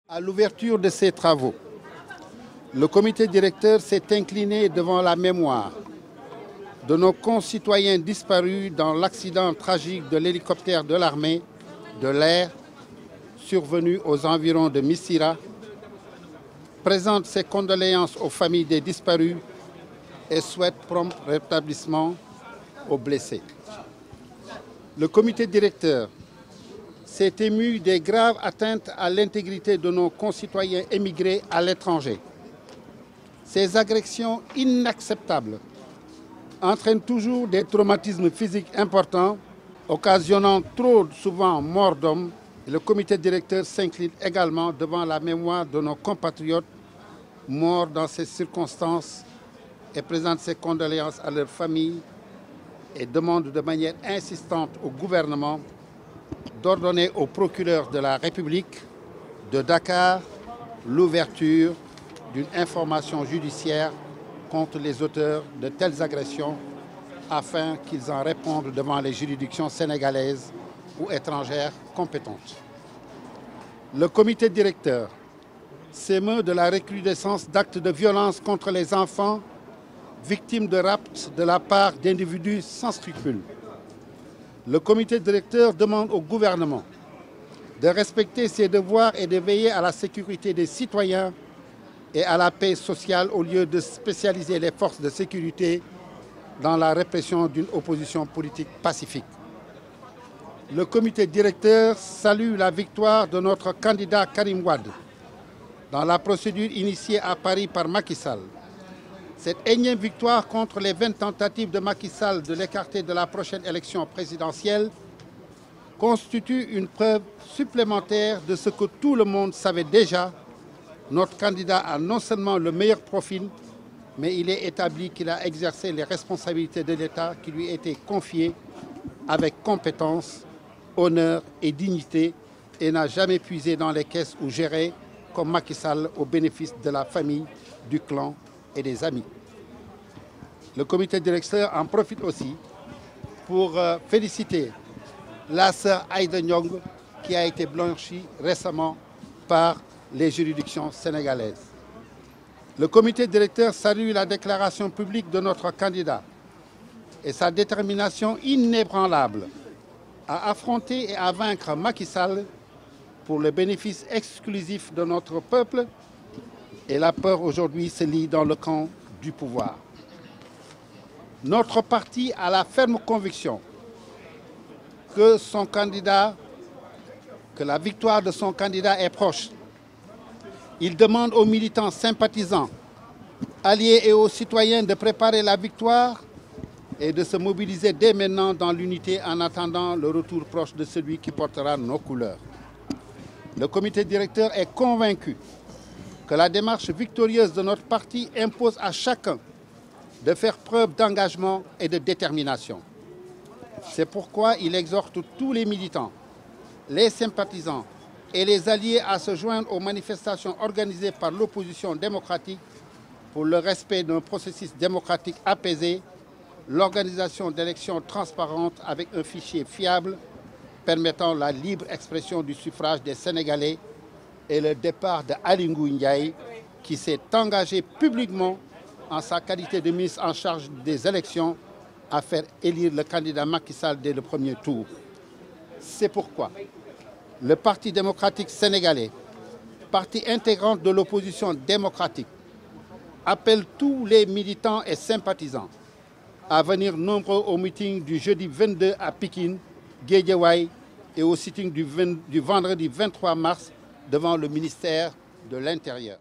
À l'ouverture de ces travaux, le comité directeur s'est incliné devant la mémoire de nos concitoyens disparus dans l'accident tragique de l'hélicoptère de l'armée de l'air survenu aux environs de Missirah, présente ses condoléances aux familles des disparus et souhaite prompt rétablissement aux blessés. Le comité directeur s'est ému des graves atteintes à l'intégrité de nos concitoyens émigrés à l'étranger. Ces agressions inacceptables entraînent toujours des traumatismes physiques importants, occasionnant trop souvent mort d'hommes. Le comité directeur s'incline également devant la mémoire de nos compatriotes morts dans ces circonstances et présente ses condoléances à leurs familles et demande de manière insistante au gouvernement d'ordonner au procureur de la République de Dakar l'ouverture d'une information judiciaire contre les auteurs de telles agressions afin qu'ils en répondent devant les juridictions sénégalaises ou étrangères compétentes. Le comité directeur s'émeut de la recrudescence d'actes de violence contre les enfants victimes de rapt de la part d'individus sans scrupules. Le comité directeur demande au gouvernement de respecter ses devoirs et de veiller à la sécurité des citoyens et à la paix sociale au lieu de spécialiser les forces de sécurité dans la répression d'une opposition politique pacifique. Le comité directeur salue la victoire de notre candidat Karim Wade dans la procédure initiée à Paris par Macky Sall. Cette énième victoire contre les 20 tentatives de Macky Sall de l'écarter de la prochaine élection présidentielle constitue une preuve supplémentaire de ce que tout le monde savait déjà. Notre candidat a non seulement le meilleur profil, mais il est établi qu'il a exercé les responsabilités de l'État qui lui étaient confiées avec compétence, honneur et dignité et n'a jamais puisé dans les caisses ou géré comme Macky Sall au bénéfice de la famille, du clan et des amis. Le comité directeur en profite aussi pour féliciter la sœur Aïda Ndiongue qui a été blanchie récemment par les juridictions sénégalaises. Le comité directeur salue la déclaration publique de notre candidat et sa détermination inébranlable à affronter et à vaincre Macky Sall pour le bénéfice exclusif de notre peuple, et la peur aujourd'hui se lie dans le camp du pouvoir. Notre parti a la ferme conviction que la victoire de son candidat est proche. Il demande aux militants sympathisants, alliés et aux citoyens de préparer la victoire et de se mobiliser dès maintenant dans l'unité en attendant le retour proche de celui qui portera nos couleurs. Le comité directeur est convaincu que la démarche victorieuse de notre parti impose à chacun de faire preuve d'engagement et de détermination. C'est pourquoi il exhorte tous les militants, les sympathisants et les alliés à se joindre aux manifestations organisées par l'opposition démocratique pour le respect d'un processus démocratique apaisé, l'organisation d'élections transparentes avec un fichier fiable permettant la libre expression du suffrage des Sénégalais et le départ de Aly Ngouille Ndiaye qui s'est engagé publiquement en sa qualité de ministre en charge des élections à faire élire le candidat Macky Sall dès le premier tour. C'est pourquoi le Parti démocratique sénégalais, partie intégrante de l'opposition démocratique, appelle tous les militants et sympathisants à venir nombreux au meeting du jeudi 22 à Pikine, Guédiawaye et au sitting du vendredi 23 mars devant le ministère de l'Intérieur.